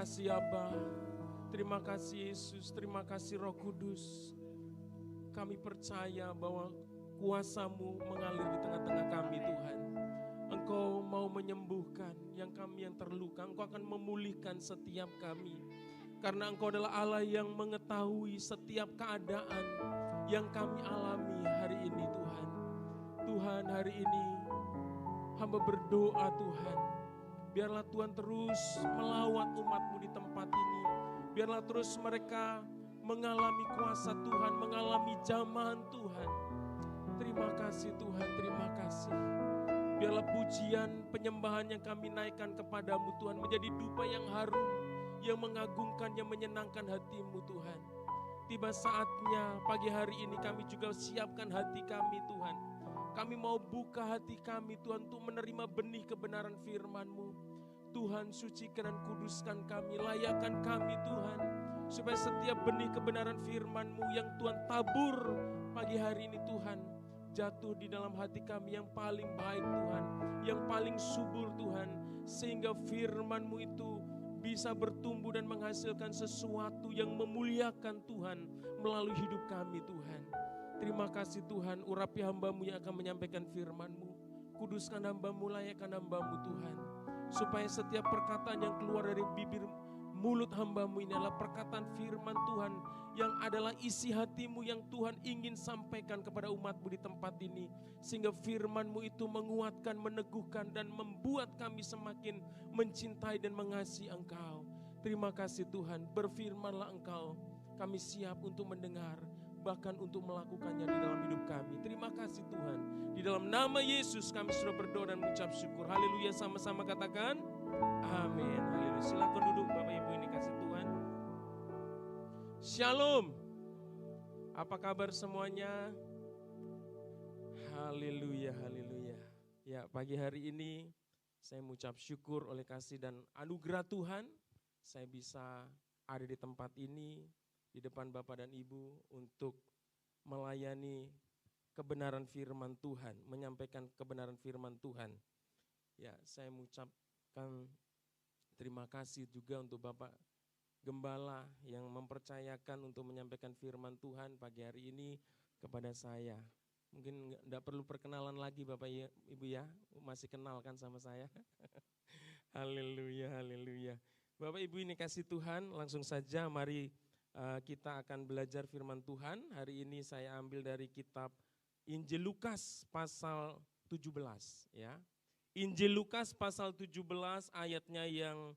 kasih Aba, terima kasih Yesus, terima kasih Roh Kudus. Kami percaya bahwa kuasa-Mu mengalir di tengah-tengah kami Tuhan. Engkau mau menyembuhkan yang terluka, Engkau akan memulihkan setiap kami. Karena Engkau adalah Allah yang mengetahui setiap keadaan yang kami alami hari ini Tuhan. Tuhan, hari ini hamba berdoa Tuhan, biarlah Tuhan terus melawat umat-Mu di tempat ini. Biarlah terus mereka mengalami kuasa Tuhan, mengalami jamahan Tuhan. Terima kasih Tuhan, terima kasih. Biarlah pujian, penyembahan yang kami naikkan kepadamu Tuhan menjadi dupa yang harum, yang mengagungkan, yang menyenangkan hati-Mu Tuhan. Tiba saatnya pagi hari ini kami juga siapkan hati kami Tuhan. Kami mau buka hati kami Tuhan untuk menerima benih kebenaran firman-Mu. Tuhan, sucikan dan kuduskan kami, layakkan kami Tuhan. Supaya setiap benih kebenaran firman-Mu yang Tuhan tabur pagi hari ini Tuhan, jatuh di dalam hati kami yang paling baik Tuhan, yang paling subur Tuhan. Sehingga firman-Mu itu bisa bertumbuh dan menghasilkan sesuatu yang memuliakan Tuhan melalui hidup kami Tuhan. Terima kasih Tuhan, urapi hamba-Mu yang akan menyampaikan firman-Mu. Kuduskan hamba-Mu, layakkan hamba-Mu Tuhan. Supaya setiap perkataan yang keluar dari bibir mulut hamba-Mu ini adalah perkataan firman Tuhan yang adalah isi hati-Mu yang Tuhan ingin sampaikan kepada umat-Mu di tempat ini. Sehingga firman-Mu itu menguatkan, meneguhkan dan membuat kami semakin mencintai dan mengasihi Engkau. Terima kasih Tuhan, berfirmanlah Engkau, kami siap untuk mendengar, bahkan untuk melakukannya di dalam hidup kami. Terima kasih Tuhan, di dalam nama Yesus kami sudah berdoa dan mengucap syukur. Haleluya, sama-sama katakan amin. Haleluya, silakan duduk Bapak Ibu ini kasih Tuhan. Shalom, apa kabar semuanya? Haleluya, haleluya. Ya, pagi hari ini saya mengucap syukur oleh kasih dan anugerah Tuhan, saya bisa ada di tempat ini, di depan Bapak dan Ibu untuk melayani kebenaran firman Tuhan, menyampaikan kebenaran firman Tuhan. Ya, saya mengucapkan terima kasih juga untuk Bapak Gembala yang mempercayakan untuk menyampaikan firman Tuhan pagi hari ini kepada saya. Mungkin enggak perlu perkenalan lagi Bapak Ibu ya, masih kenal kan sama saya. Haleluya, haleluya. Bapak Ibu ini kasih Tuhan, langsung saja mari kita akan belajar firman Tuhan. Hari ini saya ambil dari kitab Injil Lukas pasal 17 ya. Injil Lukas pasal 17 ayatnya yang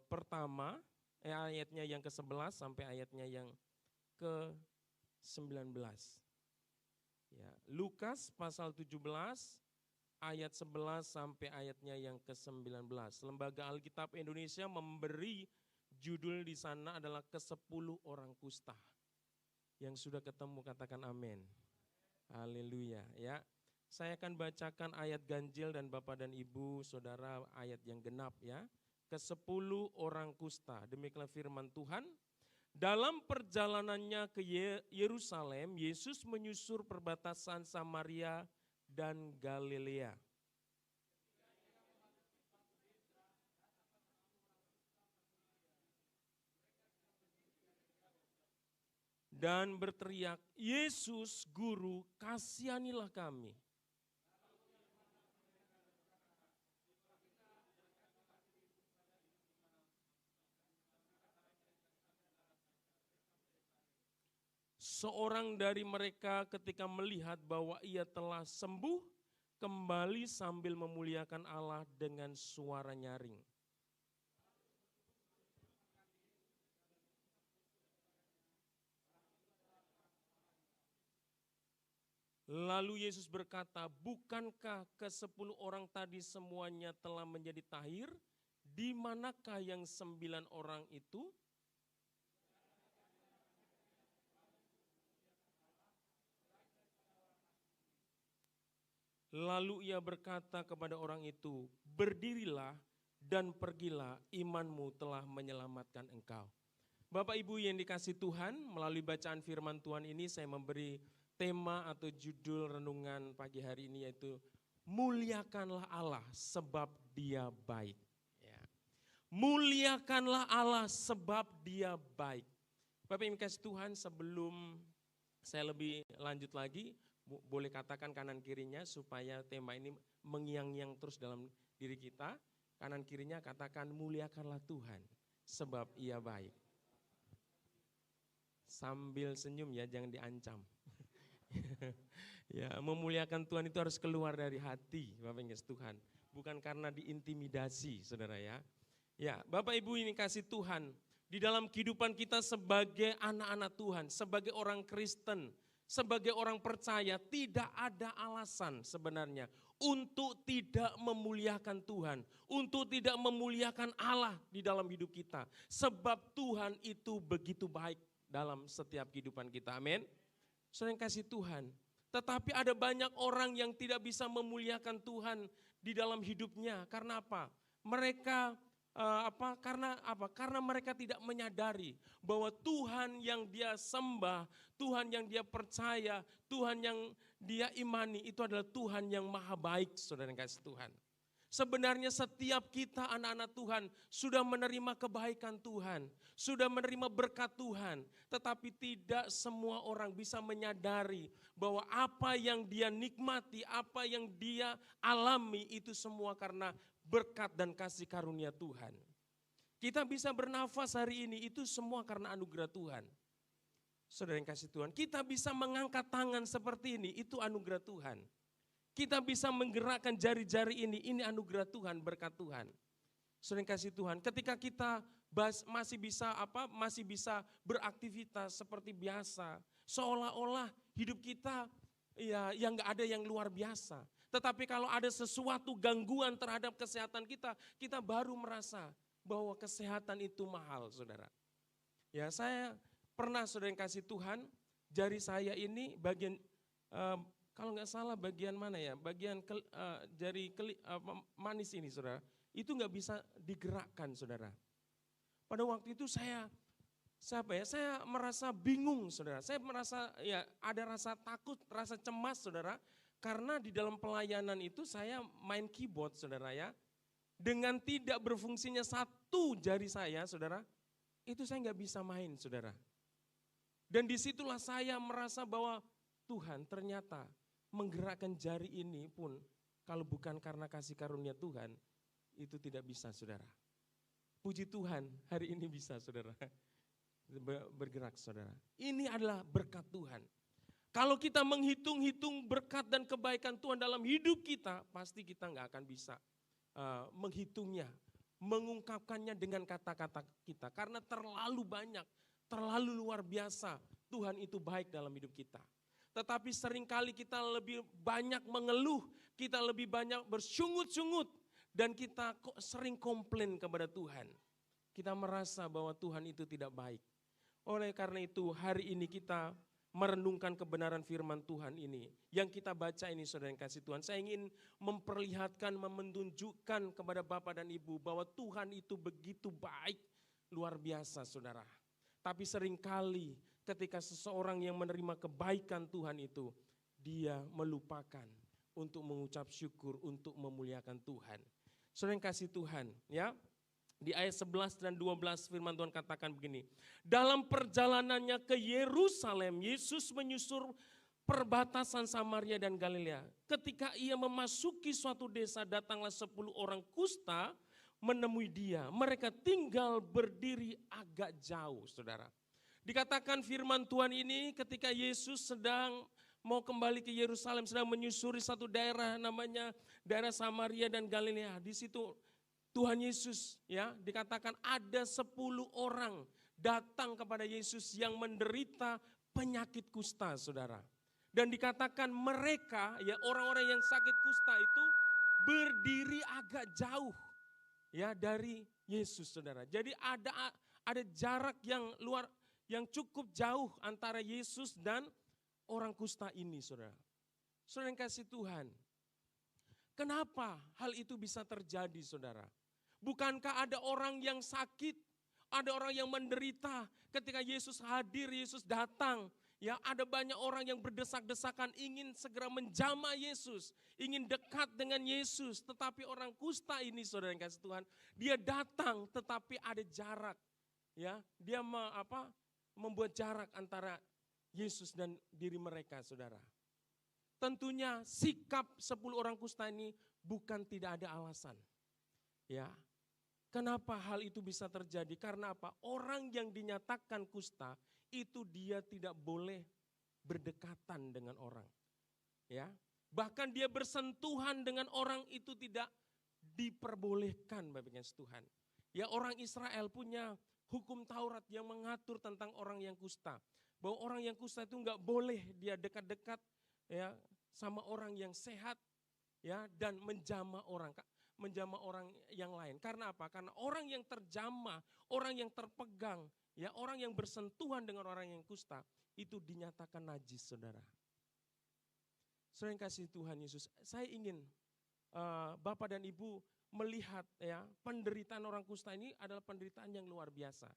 pertama, ayatnya yang ke-11 sampai ayatnya yang ke-19. Ya, Lukas pasal 17 ayat 11 sampai ayatnya yang ke-19. Lembaga Alkitab Indonesia memberi judul di sana adalah ke-10 orang kusta. Yang sudah ketemu katakan amin. Haleluya ya. Saya akan bacakan ayat ganjil dan Bapak dan Ibu Saudara ayat yang genap ya. Ke-10 orang kusta. Demikianlah firman Tuhan. Dalam perjalanannya ke Yerusalem, Yesus menyusur perbatasan Samaria dan Galilea. Dan berteriak, Yesus Guru, kasihanilah kami. Seorang dari mereka ketika melihat bahwa ia telah sembuh, kembali sambil memuliakan Allah dengan suara nyaring. Lalu Yesus berkata, bukankah ke-10 orang tadi semuanya telah menjadi tahir? Di manakah yang 9 orang itu? Lalu ia berkata kepada orang itu, berdirilah dan pergilah, imanmu telah menyelamatkan engkau. Bapak Ibu yang dikasih Tuhan, melalui bacaan firman Tuhan ini saya memberi tema atau judul renungan pagi hari ini yaitu muliakanlah Allah sebab Dia baik. Ya. Muliakanlah Allah sebab Dia baik. Bapak Ibu kasih Tuhan, sebelum saya lebih lanjut lagi, boleh katakan kanan kirinya supaya tema ini mengiang-iang terus dalam diri kita. Kanan kirinya katakan muliakanlah Tuhan sebab Ia baik. Sambil senyum ya, jangan diancam. Ya, memuliakan Tuhan itu harus keluar dari hati, Bapak Ibu kasih Tuhan. Bukan karena diintimidasi, saudara ya. Ya, Bapak Ibu ini kasih Tuhan. Di dalam kehidupan kita sebagai anak-anak Tuhan, sebagai orang Kristen, sebagai orang percaya, tidak ada alasan sebenarnya untuk tidak memuliakan Tuhan, untuk tidak memuliakan Allah di dalam hidup kita. Sebab Tuhan itu begitu baik dalam setiap kehidupan kita, amin. Saudara yang kasih Tuhan, tetapi ada banyak orang yang tidak bisa memuliakan Tuhan di dalam hidupnya. Karena apa? Mereka Karena mereka tidak menyadari bahwa Tuhan yang dia sembah, Tuhan yang dia percaya, Tuhan yang dia imani itu adalah Tuhan yang maha baik, saudara yang kasih Tuhan. Sebenarnya setiap kita anak-anak Tuhan sudah menerima kebaikan Tuhan, sudah menerima berkat Tuhan. Tetapi tidak semua orang bisa menyadari bahwa apa yang dia nikmati, apa yang dia alami itu semua karena berkat dan kasih karunia Tuhan. Kita bisa bernafas hari ini itu semua karena anugerah Tuhan. Saudara yang kasih Tuhan, kita bisa mengangkat tangan seperti ini, itu anugerah Tuhan. Kita bisa menggerakkan jari-jari ini anugerah Tuhan, berkat Tuhan. Saudara yang kasih Tuhan, ketika kita masih bisa beraktivitas seperti biasa, seolah-olah hidup kita ya yang nggak ada yang luar biasa. Tetapi kalau ada sesuatu gangguan terhadap kesehatan kita, kita baru merasa bahwa kesehatan itu mahal, saudara. Ya, saya pernah, saudara yang kasih Tuhan, jari saya ini bagian, kalau nggak salah bagian mana ya, bagian manis ini, saudara, itu nggak bisa digerakkan, saudara. Pada waktu itu saya merasa bingung, saudara. Saya merasa ya ada rasa takut, rasa cemas, saudara. Karena di dalam pelayanan itu saya main keyboard, saudara ya. Dengan tidak berfungsinya satu jari saya, saudara, itu saya nggak bisa main, saudara. Dan disitulah saya merasa bahwa Tuhan ternyata menggerakkan jari ini pun kalau bukan karena kasih karunia Tuhan, itu tidak bisa, saudara. Puji Tuhan, hari ini bisa, saudara. Bergerak, saudara. Ini adalah berkat Tuhan. Kalau kita menghitung-hitung berkat dan kebaikan Tuhan dalam hidup kita, pasti kita nggak akan bisa menghitungnya, mengungkapkannya dengan kata-kata kita. Karena terlalu banyak, terlalu luar biasa Tuhan itu baik dalam hidup kita. Tetapi seringkali kita lebih banyak mengeluh, kita lebih banyak bersungut-sungut, dan kita kok sering komplain kepada Tuhan. Kita merasa bahwa Tuhan itu tidak baik. Oleh karena itu hari ini kita merenungkan kebenaran firman Tuhan ini. Yang kita baca ini, saudara yang kasih Tuhan. Saya ingin memperlihatkan, menunjukkan kepada Bapak dan Ibu bahwa Tuhan itu begitu baik, luar biasa, saudara. Tapi seringkali ketika seseorang yang menerima kebaikan Tuhan itu, dia melupakan untuk mengucap syukur, untuk memuliakan Tuhan. Saudara yang kasih Tuhan, ya. Di ayat 11 dan 12 firman Tuhan katakan begini. Dalam perjalanannya ke Yerusalem, Yesus menyusur perbatasan Samaria dan Galilea. Ketika ia memasuki suatu desa, datanglah 10 orang kusta menemui dia. Mereka tinggal berdiri agak jauh, saudara. Dikatakan firman Tuhan ini ketika Yesus sedang mau kembali ke Yerusalem, sedang menyusuri satu daerah namanya daerah Samaria dan Galilea. Di situ Tuhan Yesus ya dikatakan ada 10 orang datang kepada Yesus yang menderita penyakit kusta, saudara. Dan dikatakan mereka ya orang-orang yang sakit kusta itu berdiri agak jauh ya dari Yesus, saudara. Jadi ada jarak yang cukup jauh antara Yesus dan orang kusta ini, saudara. Saudara yang kasih Tuhan, kenapa hal itu bisa terjadi, saudara? Bukankah ada orang yang sakit, ada orang yang menderita ketika Yesus hadir, Yesus datang, Ya, ada banyak orang yang berdesak-desakan ingin segera menjamah Yesus, ingin dekat dengan Yesus, tetapi orang kusta ini, saudara yang kasih Tuhan, dia datang tetapi ada jarak. Ya, dia membuat jarak antara Yesus dan diri mereka, saudara. Tentunya sikap 10 orang kusta ini bukan tidak ada alasan. Ya, kenapa hal itu bisa terjadi? Karena apa? Orang yang dinyatakan kusta itu dia tidak boleh berdekatan dengan orang. Ya, bahkan dia bersentuhan dengan orang itu tidak diperbolehkan, Bapak Ibu Tuhan. Ya, orang Israel punya hukum Taurat yang mengatur tentang orang yang kusta. Bahwa orang yang kusta itu nggak boleh dia dekat-dekat ya sama orang yang sehat ya dan menjamah orang yang lain. Karena apa? Karena orang yang terjamah, orang yang terpegang, ya orang yang bersentuhan dengan orang yang kusta itu dinyatakan najis, saudara. Saudara yang kasih Tuhan Yesus, saya ingin Bapak dan Ibu melihat ya penderitaan orang kusta ini adalah penderitaan yang luar biasa.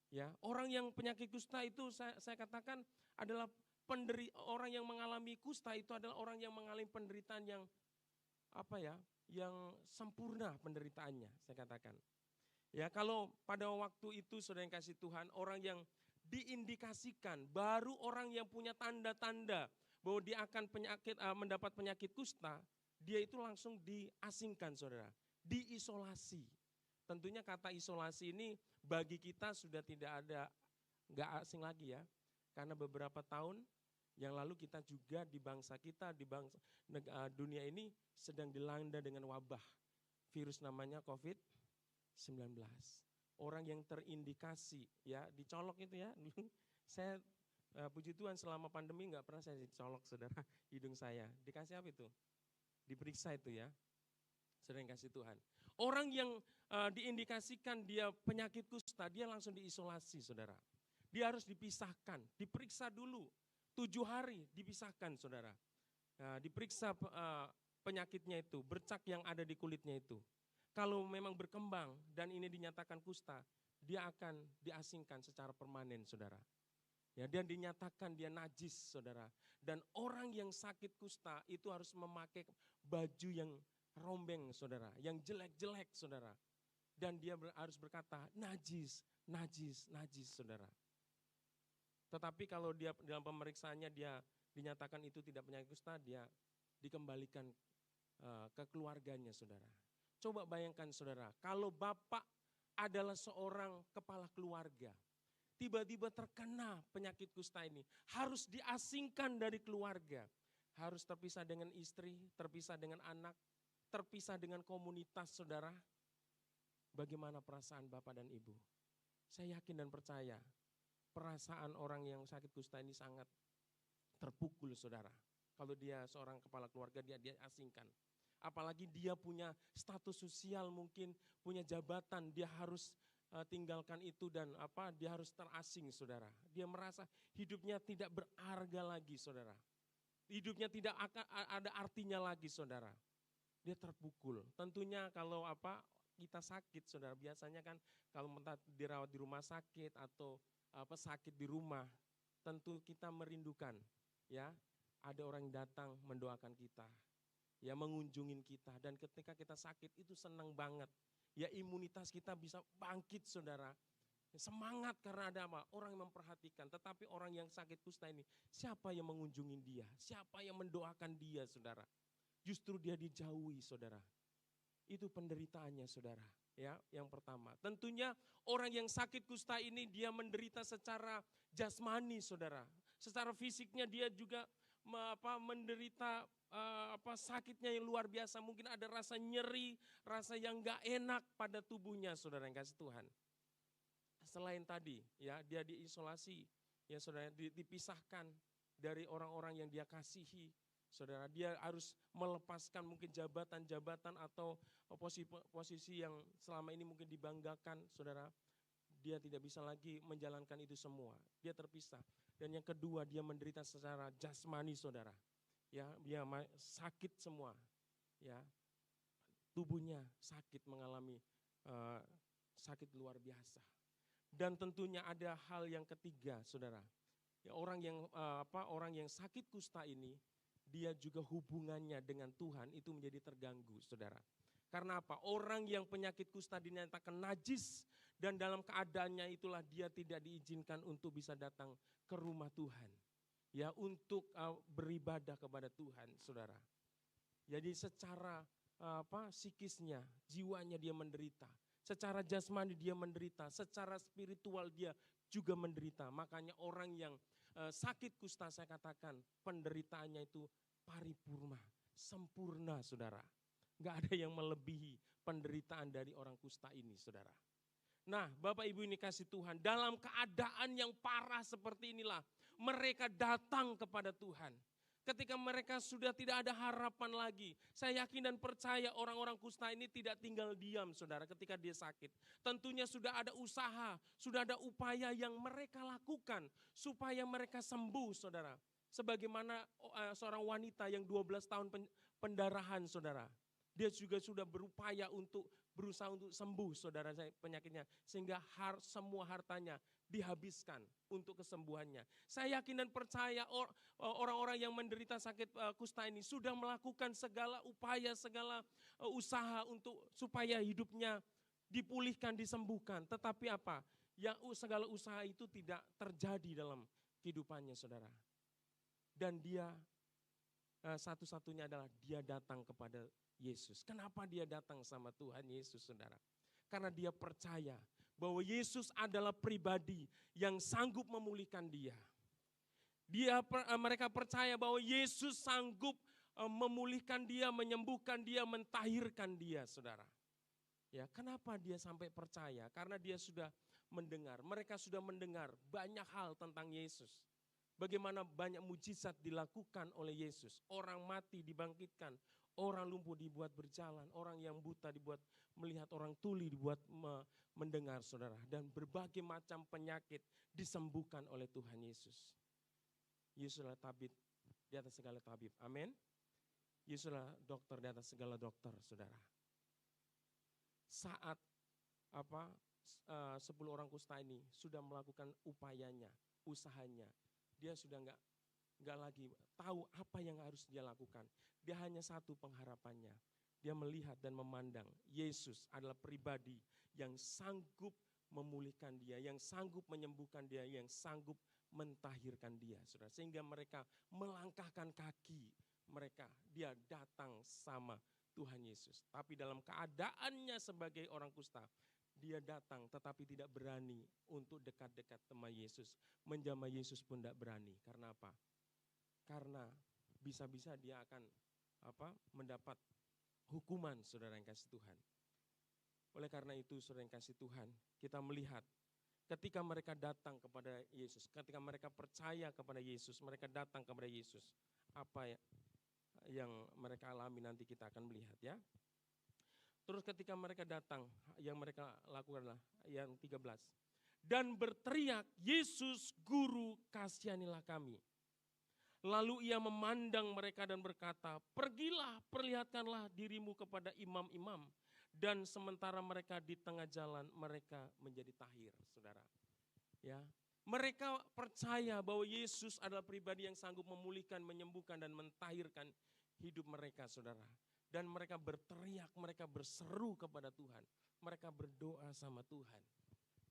Ya, orang yang penyakit kusta itu saya katakan adalah orang yang mengalami kusta itu adalah orang yang mengalami penderitaan yang yang sempurna penderitaannya, saya katakan. Ya, kalau pada waktu itu saudara yang kasih Tuhan, orang yang diindikasikan, baru orang yang punya tanda-tanda bahwa dia akan mendapat penyakit kusta, dia itu langsung diasingkan, saudara, diisolasi. Tentunya kata isolasi ini bagi kita sudah nggak asing lagi ya, karena beberapa tahun yang lalu kita juga di bangsa kita, dunia ini sedang dilanda dengan wabah. Virus namanya COVID-19. Orang yang terindikasi, ya dicolok itu ya. Saya puji Tuhan selama pandemi nggak pernah saya dicolok, saudara, hidung saya. Dikasih apa itu? Diperiksa itu ya. Saudara yang kasih Tuhan. Orang yang diindikasikan dia penyakit kusta, dia langsung diisolasi, saudara. Dia harus dipisahkan, diperiksa dulu. 7 hari dipisahkan, saudara. Diperiksa penyakitnya itu, bercak yang ada di kulitnya itu. Kalau memang berkembang dan ini dinyatakan kusta, dia akan diasingkan secara permanen, saudara. Ya, dan dinyatakan dia najis, saudara. Dan orang yang sakit kusta itu harus memakai baju yang rombeng, saudara, yang jelek-jelek, saudara. Dan dia harus berkata, najis, najis, najis, saudara. Tetapi kalau dia dalam pemeriksaannya dia dinyatakan itu tidak penyakit kusta, dia dikembalikan ke keluarganya, saudara. Coba bayangkan, saudara, kalau bapak adalah seorang kepala keluarga, tiba-tiba terkena penyakit kusta ini, harus diasingkan dari keluarga, harus terpisah dengan istri, terpisah dengan anak, terpisah dengan komunitas, saudara. Bagaimana perasaan bapak dan ibu? Saya yakin dan percaya, perasaan orang yang sakit kusta ini sangat terpukul, saudara. Kalau dia seorang kepala keluarga, dia asingkan. Apalagi dia punya status sosial, mungkin punya jabatan, dia harus tinggalkan itu dan dia harus terasing, saudara. Dia merasa hidupnya tidak berharga lagi, saudara. Hidupnya tidak akan ada artinya lagi, saudara. Dia terpukul. Tentunya kalau kita sakit, saudara, biasanya kan kalau dirawat di rumah sakit atau sakit di rumah, tentu kita merindukan ya ada orang yang datang mendoakan kita, ya mengunjungin kita, dan ketika kita sakit itu senang banget, ya imunitas kita bisa bangkit, saudara, semangat karena ada orang yang memperhatikan. Tetapi orang yang sakit kusta ini, siapa yang mengunjungi dia, siapa yang mendoakan dia, saudara? Justru dia dijauhi, saudara. Itu penderitaannya, saudara. Ya, yang pertama, tentunya orang yang sakit kusta ini dia menderita secara jasmani, saudara. Secara fisiknya dia juga menderita sakitnya yang luar biasa. Mungkin ada rasa nyeri, rasa yang gak enak pada tubuhnya, saudara yang kasih Tuhan. Selain tadi, ya dia diisolasi, ya saudara, dipisahkan dari orang-orang yang dia kasihi. Saudara, dia harus melepaskan mungkin jabatan-jabatan atau posisi yang selama ini mungkin dibanggakan, saudara. Dia tidak bisa lagi menjalankan itu semua. Dia terpisah. Dan yang kedua, dia menderita secara jasmani, saudara. Ya, dia sakit semua. Ya, tubuhnya sakit, mengalami sakit luar biasa. Dan tentunya ada hal yang ketiga, saudara. Ya, orang yang sakit kusta ini, dia juga hubungannya dengan Tuhan itu menjadi terganggu, saudara. Karena apa? Orang yang penyakit kusta dinyatakan najis dan dalam keadaannya itulah dia tidak diizinkan untuk bisa datang ke rumah Tuhan. Ya, untuk beribadah kepada Tuhan, saudara. Jadi secara psikisnya, jiwanya dia menderita. Secara jasmani dia menderita, secara spiritual dia juga menderita. Makanya orang yang sakit kusta saya katakan penderitaannya itu paripurna, sempurna, saudara. Nggak ada yang melebihi penderitaan dari orang kusta ini, saudara. Nah, Bapak Ibu ini kasih Tuhan, dalam keadaan yang parah seperti inilah mereka datang kepada Tuhan. Ketika mereka sudah tidak ada harapan lagi, saya yakin dan percaya orang-orang kusta ini tidak tinggal diam, saudara, ketika dia sakit. Tentunya sudah ada usaha, sudah ada upaya yang mereka lakukan supaya mereka sembuh, saudara. Sebagaimana seorang wanita yang 12 tahun pendarahan, saudara. Dia juga sudah berupaya untuk berusaha untuk sembuh, saudara, saya penyakitnya. Sehingga semua hartanya dihabiskan untuk kesembuhannya. Saya yakin dan percaya orang-orang yang menderita sakit kusta ini sudah melakukan segala upaya, segala usaha untuk supaya hidupnya dipulihkan, disembuhkan. Tetapi apa? Yang segala usaha itu tidak terjadi dalam kehidupannya, saudara. Dan dia satu-satunya adalah dia datang kepada Yesus. Kenapa dia datang sama Tuhan Yesus, saudara? Karena dia percaya bahwa Yesus adalah pribadi yang sanggup memulihkan dia. Mereka percaya bahwa Yesus sanggup memulihkan dia, menyembuhkan dia, mentahirkan dia, saudara. Ya, kenapa dia sampai percaya? Karena dia sudah mendengar, mereka sudah mendengar banyak hal tentang Yesus. Bagaimana banyak mujizat dilakukan oleh Yesus. Orang mati dibangkitkan, orang lumpuh dibuat berjalan, orang yang buta dibuat melihat, orang tuli dibuat mendengar, saudara. Dan berbagai macam penyakit disembuhkan oleh Tuhan Yesus. Yesus adalah tabib di atas segala tabib. Amin. Yesus adalah dokter di atas segala dokter, saudara. Saat 10 orang kusta ini sudah melakukan upayanya, usahanya, dia sudah enggak lagi tahu apa yang harus dia lakukan. Dia hanya satu pengharapannya. Dia melihat dan memandang Yesus adalah pribadi yang sanggup memulihkan dia, yang sanggup menyembuhkan dia, yang sanggup mentahirkan dia, saudara. Sehingga mereka melangkahkan kaki mereka, dia datang sama Tuhan Yesus. Tapi dalam keadaannya sebagai orang kusta, dia datang tetapi tidak berani untuk dekat-dekat sama Yesus. Menjamah Yesus pun tidak berani. Karena apa? Karena bisa-bisa dia akan mendapat hukuman, saudara yang kasih Tuhan. Oleh karena itu, saudara yang kasih Tuhan, kita melihat ketika mereka datang kepada Yesus, ketika mereka percaya kepada Yesus, mereka datang kepada Yesus, apa yang mereka alami nanti kita akan melihat, ya. Terus ketika mereka datang, yang mereka lakukan adalah yang 13. Dan berteriak, Yesus Guru, kasihanilah kami. Lalu ia memandang mereka dan berkata, pergilah, perlihatkanlah dirimu kepada imam-imam. Dan sementara mereka di tengah jalan, mereka menjadi tahir, saudara. Ya, mereka percaya bahwa Yesus adalah pribadi yang sanggup memulihkan, menyembuhkan, dan mentahirkan hidup mereka, saudara. Dan mereka berteriak, mereka berseru kepada Tuhan. Mereka berdoa sama Tuhan.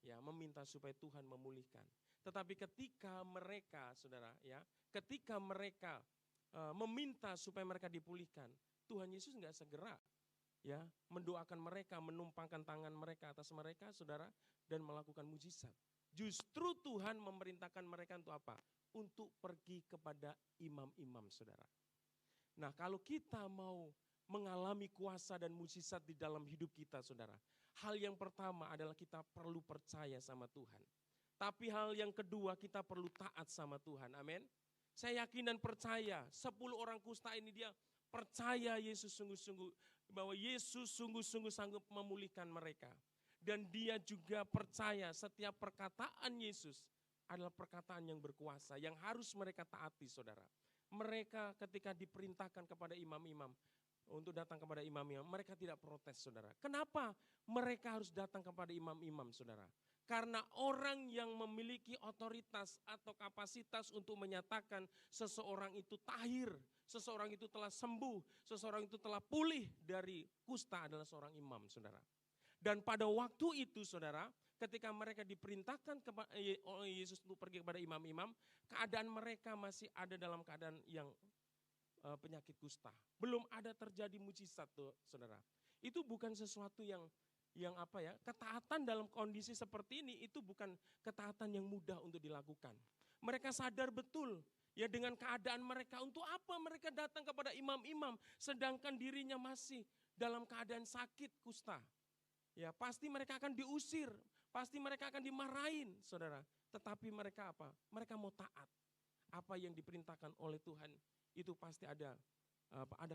Ya, meminta supaya Tuhan memulihkan. Tetapi ketika mereka, saudara, ya, ketika mereka meminta supaya mereka dipulihkan, Tuhan Yesus enggak segera ya mendoakan mereka, menumpangkan tangan mereka atas mereka, saudara, dan melakukan mujizat. Justru Tuhan memerintahkan mereka untuk apa? Untuk pergi kepada imam-imam, saudara. Nah, kalau kita mau mengalami kuasa dan mujizat di dalam hidup kita, saudara, hal yang pertama adalah kita perlu percaya sama Tuhan. Tapi hal yang kedua, kita perlu taat sama Tuhan. Amin. Saya yakin dan percaya 10 orang kusta ini dia percaya Yesus sungguh-sungguh, bahwa Yesus sungguh-sungguh sanggup memulihkan mereka. Dan dia juga percaya setiap perkataan Yesus adalah perkataan yang berkuasa, yang harus mereka taati, saudara. Mereka ketika diperintahkan kepada imam-imam, untuk datang kepada imam-imam, mereka tidak protes, saudara. Kenapa mereka harus datang kepada imam-imam, saudara? Karena orang yang memiliki otoritas atau kapasitas untuk menyatakan seseorang itu tahir, seseorang itu telah sembuh, seseorang itu telah pulih dari kusta adalah seorang imam, saudara. Dan pada waktu itu, saudara, ketika mereka diperintahkan oleh Yesus untuk pergi kepada imam-imam, keadaan mereka masih ada dalam keadaan yang penyakit kusta. Belum ada terjadi mujizat tuh, saudara. Itu bukan sesuatu yang apa ya, ketaatan dalam kondisi seperti ini itu bukan ketaatan yang mudah untuk dilakukan. Mereka sadar betul ya dengan keadaan mereka, untuk apa mereka datang kepada imam-imam sedangkan dirinya masih dalam keadaan sakit kusta. Ya, pasti mereka akan diusir, pasti mereka akan dimarahin, saudara. Tetapi mereka apa? Mereka mau taat. Apa yang diperintahkan oleh Tuhan itu pasti ada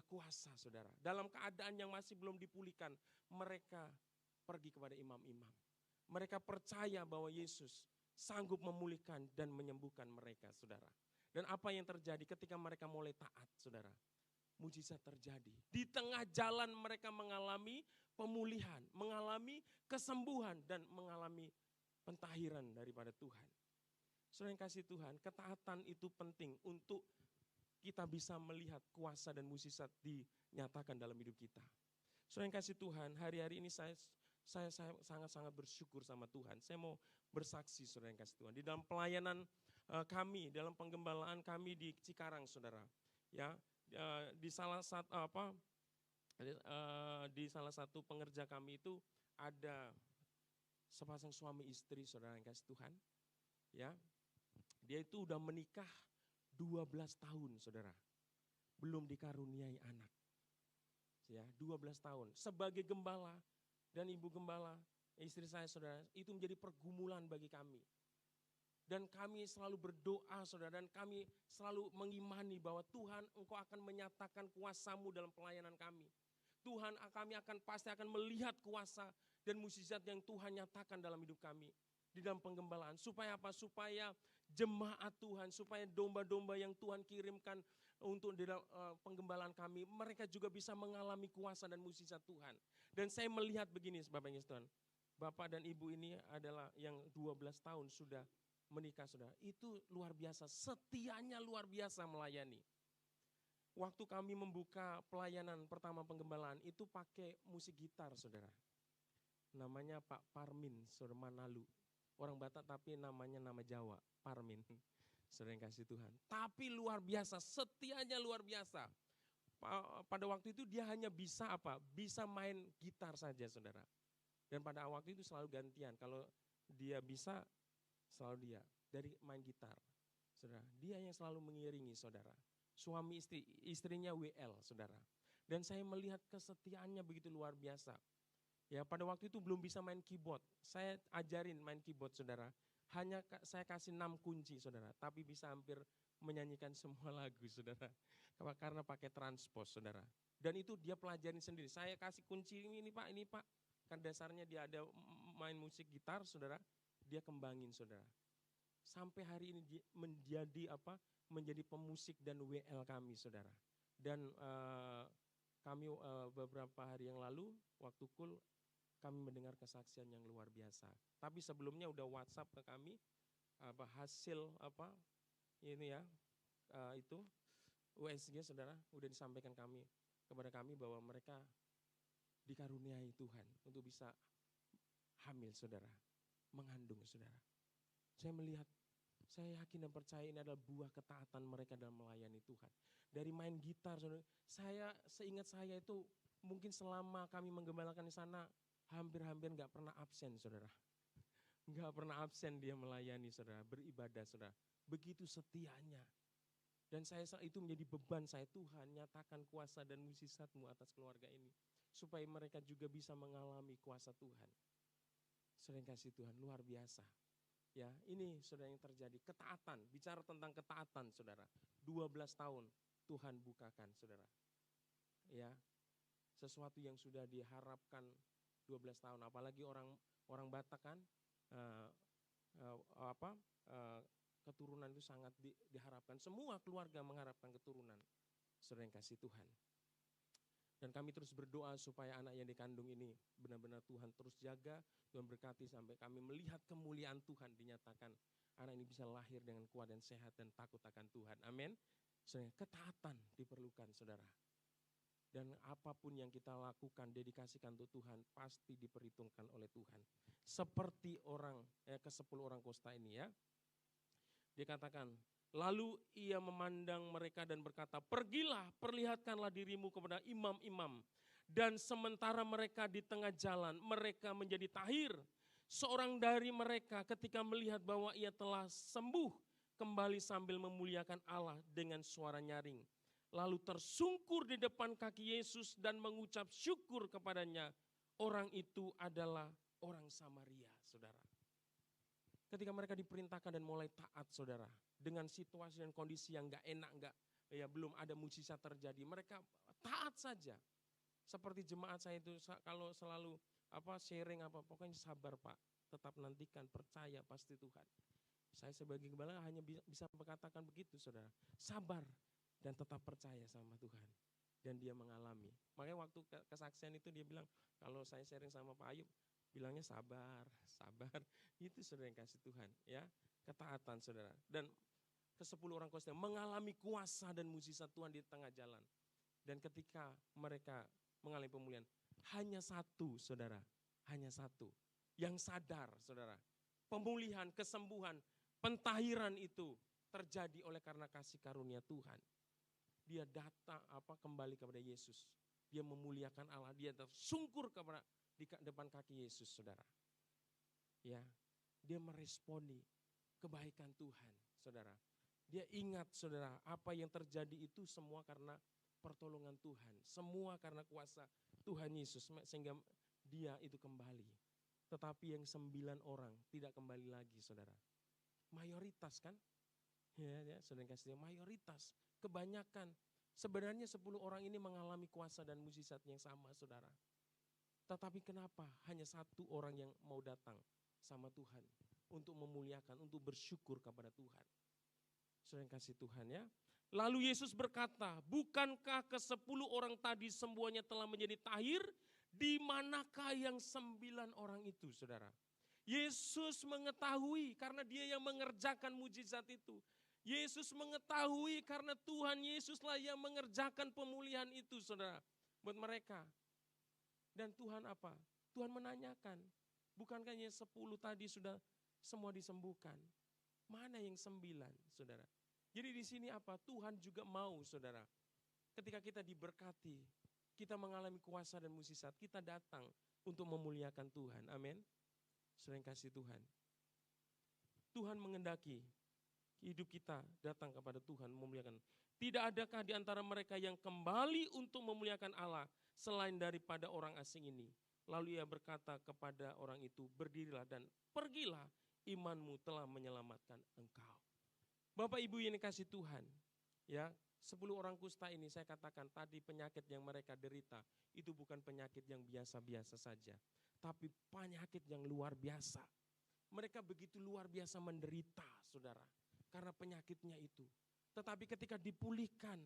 kuasa, saudara. Dalam keadaan yang masih belum dipulihkan, mereka pergi kepada imam-imam. Mereka percaya bahwa Yesus sanggup memulihkan dan menyembuhkan mereka, saudara. Dan apa yang terjadi ketika mereka mulai taat, saudara? Mujizat terjadi. Di tengah jalan mereka mengalami pemulihan, mengalami kesembuhan, dan mengalami pentahiran daripada Tuhan. Saudara yang kasih Tuhan, ketaatan itu penting untuk kita bisa melihat kuasa dan mujizat dinyatakan dalam hidup kita. Saudara yang kasih Tuhan, hari-hari ini saya sangat-sangat bersyukur sama Tuhan. Saya mau bersaksi, saudara yang kasih Tuhan. Di dalam pelayanan kami, dalam penggembalaan kami di Cikarang, saudara. Ya, di salah satu pengerja kami itu ada sepasang suami istri, saudara yang kasih Tuhan. Ya, dia itu udah menikah 12 tahun, saudara. Belum dikaruniai anak. Ya, 12 tahun. Sebagai gembala dan ibu gembala, istri saya, saudara, itu menjadi pergumulan bagi kami. Dan kami selalu berdoa, saudara, dan kami selalu mengimani bahwa Tuhan, Engkau akan menyatakan kuasa-Mu dalam pelayanan kami. Tuhan, kami pasti akan melihat kuasa dan mukjizat yang Tuhan nyatakan dalam hidup kami. Di dalam penggembalaan. Supaya apa? Supaya jemaat Tuhan, supaya domba-domba yang Tuhan kirimkan untuk di dalam penggembalaan kami, mereka juga bisa mengalami kuasa dan mukjizat Tuhan. Dan saya melihat begini, Bapak Yesus Tuhan. Bapak dan Ibu ini adalah yang 12 tahun sudah menikah, saudara. Itu luar biasa, setianya luar biasa melayani. Waktu kami membuka pelayanan pertama penggembalaan, itu pakai musik gitar, saudara. Namanya Pak Parmin, saudara Manalu. Orang Batak tapi namanya nama Jawa, Parmin. Saudara yang kasih Tuhan. Tapi luar biasa, setianya luar biasa. Pada waktu itu dia hanya bisa apa? Bisa main gitar saja, saudara. Dan pada waktu itu selalu gantian. Kalau dia bisa, selalu dia. Dari main gitar, saudara. Dia yang selalu mengiringi, saudara. Suami istrinya WL, saudara. Dan saya melihat kesetiaannya begitu luar biasa. Ya, pada waktu itu belum bisa main keyboard. Saya ajarin main keyboard, saudara. Hanya saya kasih 6 kunci, saudara. Tapi bisa hampir menyanyikan semua lagu, saudara. Karena pakai transpose, saudara. Dan itu dia pelajarin sendiri. Saya kasih kunci ini Pak. Kan dasarnya dia ada main musik gitar, saudara. Dia kembangin, saudara. Sampai hari ini menjadi pemusik dan WL kami, saudara. Dan kami beberapa hari yang lalu, waktu kul, kami mendengar kesaksian yang luar biasa. Tapi sebelumnya udah WhatsApp ke kami, hasil ini ya, itu USG, saudara, udah disampaikan kepada kami bahwa mereka dikaruniai Tuhan untuk bisa hamil, saudara, mengandung, saudara. Saya yakin dan percaya ini adalah buah ketaatan mereka dalam melayani Tuhan. Dari main gitar, saudara, seingat saya itu mungkin selama kami menggembalakan di sana hampir nggak pernah absen, saudara. Nggak pernah absen dia melayani, saudara, beribadah, saudara. Begitu setianya. Dan itu menjadi beban saya, Tuhan nyatakan kuasa dan mukjizat-Mu atas keluarga ini. Supaya mereka juga bisa mengalami kuasa Tuhan. Saudara yang kasih Tuhan, luar biasa. Ya, ini saudara yang terjadi, ketaatan, bicara tentang ketaatan, saudara. 12 tahun Tuhan bukakan, saudara. Ya, sesuatu yang sudah diharapkan 12 tahun, apalagi orang Batak kan, keturunan itu sangat diharapkan. Semua keluarga mengharapkan keturunan. Saudara yang kasih Tuhan. Dan kami terus berdoa supaya anak yang dikandung ini benar-benar Tuhan terus jaga, Tuhan berkati sampai kami melihat kemuliaan Tuhan dinyatakan. Anak ini bisa lahir dengan kuat dan sehat dan takut akan Tuhan. Amin. Saudara, ketaatan diperlukan saudara. Dan apapun yang kita lakukan, dedikasikan untuk Tuhan, pasti diperhitungkan oleh Tuhan. Seperti ke-10 orang kusta ini ya. Dia katakan, lalu ia memandang mereka dan berkata, pergilah, perlihatkanlah dirimu kepada imam-imam. Dan sementara mereka di tengah jalan, mereka menjadi tahir. Seorang dari mereka ketika melihat bahwa ia telah sembuh, kembali sambil memuliakan Allah dengan suara nyaring. Lalu tersungkur di depan kaki Yesus dan mengucap syukur kepadanya. Orang itu adalah orang Samaria, saudara. Ketika mereka diperintahkan dan mulai taat, saudara, dengan situasi dan kondisi yang belum ada mukjizat terjadi, mereka taat saja. Seperti jemaat saya itu kalau selalu sharing pokoknya sabar Pak, tetap nantikan, percaya pasti Tuhan. Saya sebagai gembala hanya bisa berkatakan begitu, saudara. Sabar dan tetap percaya sama Tuhan. Dan dia mengalami. Makanya waktu kesaksian itu dia bilang, kalau saya sharing sama Pak Ayub, bilangnya sabar. Itu saudara yang kasih Tuhan, ya. Ketaatan saudara. Dan ke-10 orang kusta mengalami kuasa dan mukjizat Tuhan di tengah jalan. Dan ketika mereka mengalami pemulihan, hanya satu saudara, hanya satu yang sadar saudara. Pemulihan, kesembuhan, pentahiran itu terjadi oleh karena kasih karunia Tuhan. Dia datang kembali kepada Yesus. Dia memuliakan Allah, dia tersungkur di depan kaki Yesus, saudara. Ya, dia meresponi kebaikan Tuhan, saudara. Dia ingat, saudara, apa yang terjadi itu semua karena pertolongan Tuhan, semua karena kuasa Tuhan Yesus, sehingga dia itu kembali. Tetapi yang 9 orang tidak kembali lagi, saudara. Mayoritas kan? Ya, saudara kasih mayoritas, kebanyakan. Sebenarnya 10 orang ini mengalami kuasa dan mukjizat yang sama, saudara. Tetapi kenapa hanya satu orang yang mau datang sama Tuhan untuk memuliakan, untuk bersyukur kepada Tuhan. Saudara kasih Tuhan ya. Lalu Yesus berkata, bukankah ke-10 orang tadi semuanya telah menjadi tahir? Di manakah yang 9 orang itu, saudara? Yesus mengetahui karena dia yang mengerjakan mukjizat itu. Yesus mengetahui karena Tuhan Yesuslah yang mengerjakan pemulihan itu, saudara. Buat mereka. Dan Tuhan apa? Tuhan menanyakan, bukankah yang 10 tadi sudah semua disembuhkan? Mana yang 9, saudara? Jadi di sini apa? Tuhan juga mau, saudara. Ketika kita diberkati, kita mengalami kuasa dan mukjizat, kita datang untuk memuliakan Tuhan. Amin. Saudara yang kasih Tuhan. Tuhan mengendaki hidup kita datang kepada Tuhan memuliakan. Tidak adakah di antara mereka yang kembali untuk memuliakan Allah selain daripada orang asing ini? Lalu ia berkata kepada orang itu, berdirilah dan pergilah, imanmu telah menyelamatkan engkau. Bapak Ibu yang dikasih Tuhan, ya 10 orang kusta ini saya katakan tadi penyakit yang mereka derita itu bukan penyakit yang biasa-biasa saja. Tapi penyakit yang luar biasa. Mereka begitu luar biasa menderita, saudara. Karena penyakitnya itu. Tetapi ketika dipulihkan,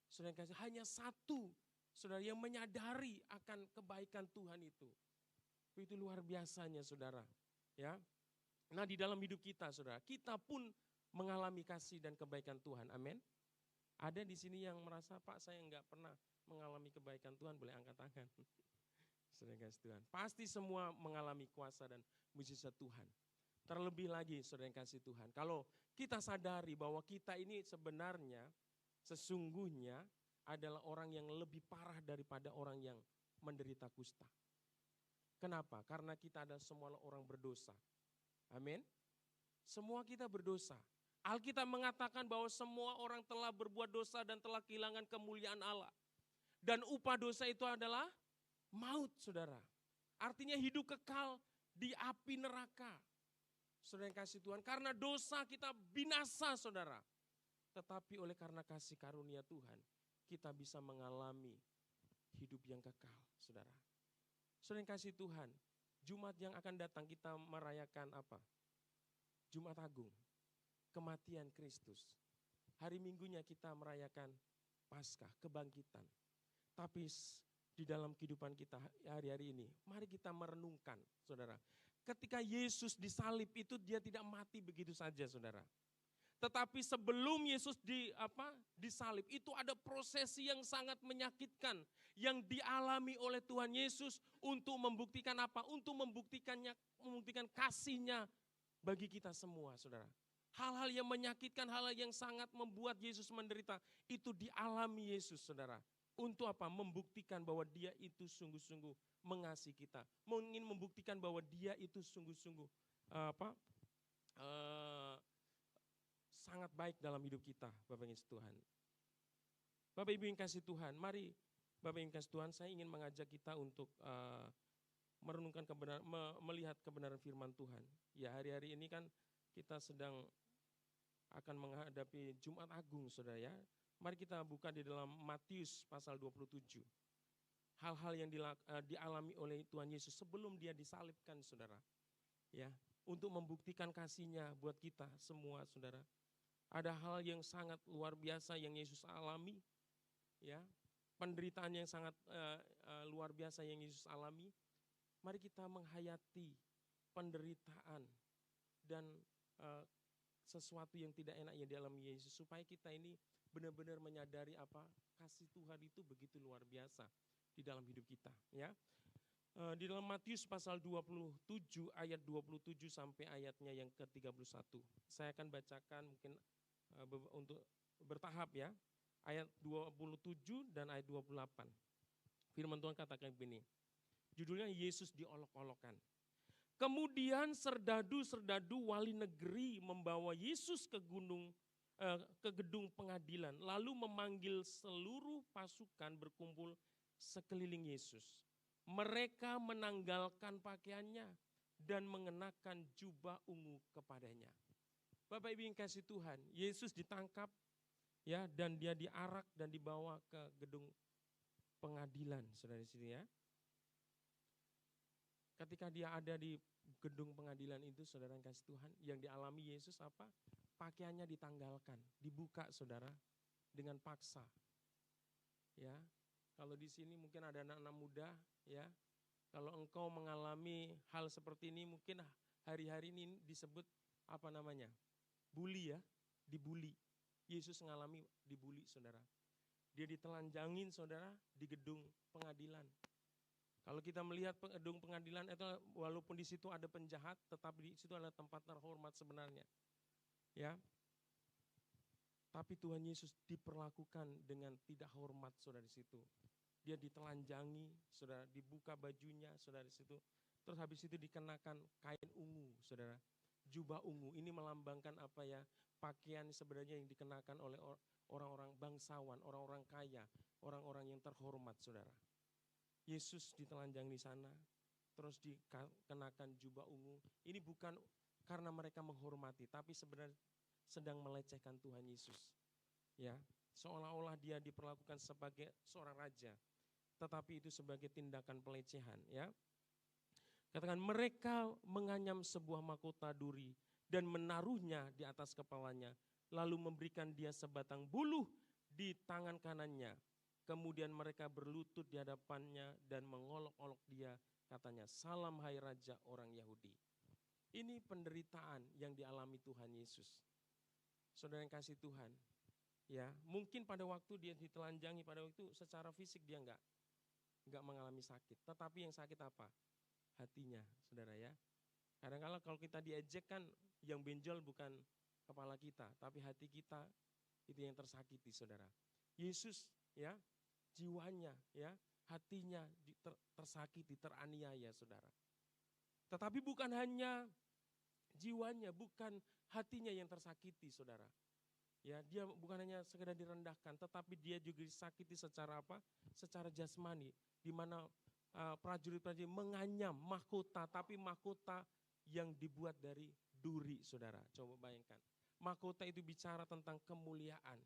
saudara kasih hanya satu, saudara yang menyadari akan kebaikan Tuhan itu. Itu luar biasanya, saudara. Ya. Nah, di dalam hidup kita, saudara, kita pun mengalami kasih dan kebaikan Tuhan. Amin. Ada di sini yang merasa, Pak, saya enggak pernah mengalami kebaikan Tuhan, boleh angkat tangan. Saudara kasih Tuhan. Pasti semua mengalami kuasa dan mukjizat Tuhan. Terlebih lagi saudara yang kasih Tuhan. Kalau kita sadari bahwa kita ini sebenarnya sesungguhnya adalah orang yang lebih parah daripada orang yang menderita kusta. Kenapa? Karena kita adalah semua orang berdosa. Amin. Semua kita berdosa. Alkitab mengatakan bahwa semua orang telah berbuat dosa dan telah kehilangan kemuliaan Allah. Dan upah dosa itu adalah maut, saudara. Artinya hidup kekal di api neraka. Saudara yang kasih Tuhan, karena dosa kita binasa, saudara. Tetapi oleh karena kasih karunia Tuhan, kita bisa mengalami hidup yang kekal, saudara. Saudara yang kasih Tuhan, Jumat yang akan datang kita merayakan apa? Jumat Agung, kematian Kristus. Hari Minggunya kita merayakan Paskah, kebangkitan. Tapi di dalam kehidupan kita hari-hari ini. Mari kita merenungkan, saudara. Ketika Yesus disalib itu dia tidak mati begitu saja, saudara. Tetapi sebelum Yesus disalib itu ada prosesi yang sangat menyakitkan yang dialami oleh Tuhan Yesus untuk membuktikan apa? Untuk membuktikan kasihnya bagi kita semua, saudara. Hal-hal yang menyakitkan, hal-hal yang sangat membuat Yesus menderita itu dialami Yesus, saudara. Untuk apa? Membuktikan bahwa dia itu sungguh-sungguh mengasihi kita. Ingin membuktikan bahwa dia itu sungguh-sungguh sangat baik dalam hidup kita, Bapak Yesus Tuhan. Bapak Ibu yang kasih Tuhan, mari Bapak yang kasih Tuhan, saya ingin mengajak kita untuk merenungkan kebenaran, melihat kebenaran firman Tuhan. Ya, hari-hari ini kan kita sedang akan menghadapi Jumat Agung, saudara ya. Mari kita buka di dalam Matius pasal 27. Hal-hal yang dialami oleh Tuhan Yesus sebelum dia disalibkan, saudara. Ya, untuk membuktikan kasih-Nya buat kita semua, saudara. Ada hal yang sangat luar biasa yang Yesus alami, ya, penderitaan yang sangat luar biasa yang Yesus alami. Mari kita menghayati penderitaan dan sesuatu yang tidak enak yang dialami Yesus, supaya kita ini benar-benar menyadari apa kasih Tuhan itu begitu luar biasa di dalam hidup kita, ya. Di dalam Matius pasal 27 ayat 27 sampai ayatnya yang ke-31. Saya akan bacakan mungkin untuk bertahap ya. Ayat 27 dan ayat 28. Firman Tuhan katakan begini. Judulnya Yesus diolok-olokkan. Kemudian serdadu-serdadu wali negeri membawa Yesus ke gedung pengadilan, lalu memanggil seluruh pasukan berkumpul sekeliling Yesus. Mereka menanggalkan pakaiannya dan mengenakan jubah ungu kepadanya. Bapak Ibu yang kasih Tuhan, Yesus ditangkap ya, dan dia diarak dan dibawa ke gedung pengadilan, saudara di sini ya. Ketika dia ada di gedung pengadilan itu, saudara yang kasih Tuhan, yang dialami Yesus apa? Pakaiannya ditanggalkan, dibuka, saudara, dengan paksa. Ya, kalau di sini mungkin ada anak-anak muda, ya. Kalau engkau mengalami hal seperti ini, mungkin hari-hari ini disebut apa namanya? Bully ya, dibully. Yesus mengalami dibully, saudara. Dia ditelanjangin, saudara, di gedung pengadilan. Kalau kita melihat gedung pengadilan itu, walaupun di situ ada penjahat, tetapi di situ adalah tempat terhormat sebenarnya. Ya. Tapi Tuhan Yesus diperlakukan dengan tidak hormat, saudara, di situ. Dia ditelanjangi, saudara, dibuka bajunya, saudara, di situ. Terus habis itu dikenakan kain ungu, saudara. Jubah ungu, ini melambangkan apa ya? Pakaian sebenarnya yang dikenakan oleh orang-orang bangsawan, orang-orang kaya, orang-orang yang terhormat, saudara. Yesus ditelanjang di sana, terus dikenakan jubah ungu. Ini bukan karena mereka menghormati, tapi sebenarnya sedang melecehkan Tuhan Yesus. Ya, seolah-olah dia diperlakukan sebagai seorang raja, tetapi itu sebagai tindakan pelecehan, ya. Katakan mereka menganyam sebuah mahkota duri dan menaruhnya di atas kepalanya, lalu memberikan dia sebatang buluh di tangan kanannya. Kemudian mereka berlutut di hadapannya dan mengolok-olok dia, katanya, "Salam hai Raja orang Yahudi." Ini penderitaan yang dialami Tuhan Yesus. Saudara yang kasih Tuhan, ya, mungkin pada waktu dia ditelanjangi, pada waktu secara fisik dia enggak mengalami sakit, tetapi yang sakit apa? Hatinya, saudara ya. Kadang-kadang kalau kita diejek kan yang benjol bukan kepala kita, tapi hati kita itu yang tersakiti, saudara. Yesus ya, jiwanya ya, hatinya tersakiti, teraniaya, saudara. Tetapi bukan hanya jiwanya, bukan hatinya yang tersakiti, saudara. Ya, dia bukan hanya sekedar direndahkan, tetapi dia juga disakiti secara apa? Secara jasmani, di mana prajurit-prajurit menganyam mahkota, tapi mahkota yang dibuat dari duri, saudara. Coba bayangkan. Mahkota itu bicara tentang kemuliaan.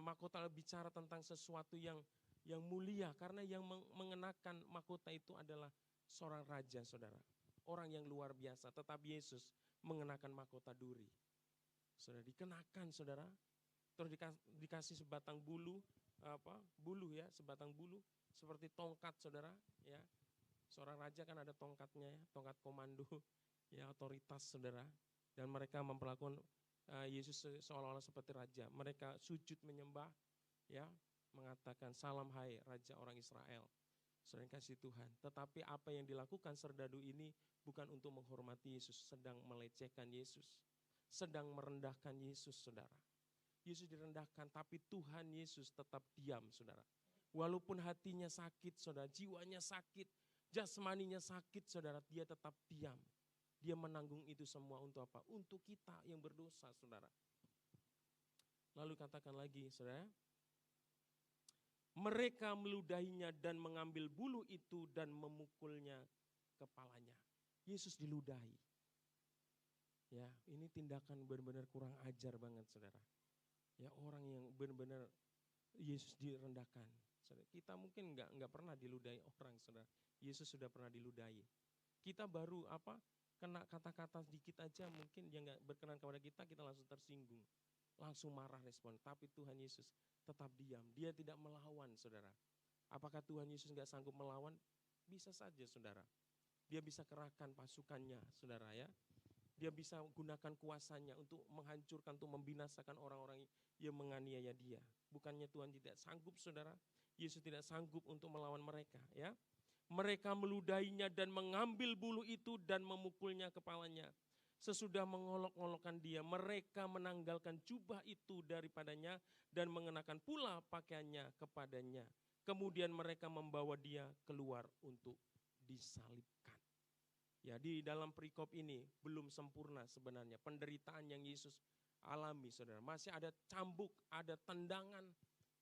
Mahkota bicara tentang sesuatu yang mulia, karena yang mengenakan mahkota itu adalah seorang raja, saudara. Orang yang luar biasa, tetapi Yesus mengenakan mahkota duri. Saudara, dikenakan, saudara. Terus dikasih sebatang buluh, buluh ya, sebatang buluh, seperti tongkat saudara, ya. Seorang raja kan ada tongkatnya, ya, tongkat komando, ya otoritas saudara. Dan mereka memperlakukan Yesus seolah-olah seperti raja. Mereka sujud menyembah, ya, mengatakan salam hai Raja orang Israel. Saudara kasih Tuhan. Tetapi apa yang dilakukan serdadu ini bukan untuk menghormati Yesus, sedang melecehkan Yesus, sedang merendahkan Yesus, saudara. Yesus direndahkan, tapi Tuhan Yesus tetap diam, saudara. Walaupun hatinya sakit, saudara, jiwanya sakit, jasmaninya sakit, saudara, dia tetap diam. Dia menanggung itu semua untuk apa? Untuk kita yang berdosa, saudara. Lalu katakan lagi, saudara. Mereka meludahinya dan mengambil bulu itu dan memukulnya kepalanya. Yesus diludahi. Ya, ini tindakan benar-benar kurang ajar banget, saudara. Ya, orang yang benar-benar Yesus direndahkan. Saudara, kita mungkin nggak pernah diludahi orang, saudara. Yesus sudah pernah diludahi. Kita baru kena kata-kata sedikit aja mungkin yang nggak berkenan kepada kita, kita langsung tersinggung, langsung marah respon. Tapi Tuhan Yesus tetap diam, dia tidak melawan, saudara. Apakah Tuhan Yesus nggak sanggup melawan? Bisa saja, saudara. Dia bisa kerahkan pasukannya, saudara, ya. Dia bisa gunakan kuasanya untuk menghancurkan, untuk membinasakan orang-orang yang menganiaya dia. Bukannya Tuhan tidak sanggup, saudara. Yesus tidak sanggup untuk melawan mereka, ya. Mereka meludahinya dan mengambil bulu itu dan memukulnya kepalanya. Sesudah mengolok-olokkan dia, mereka menanggalkan jubah itu daripadanya dan mengenakan pula pakaiannya kepadanya. Kemudian mereka membawa dia keluar untuk disalibkan. Ya, di dalam perikop ini belum sempurna sebenarnya penderitaan yang Yesus alami, saudara. Masih ada cambuk, ada tendangan,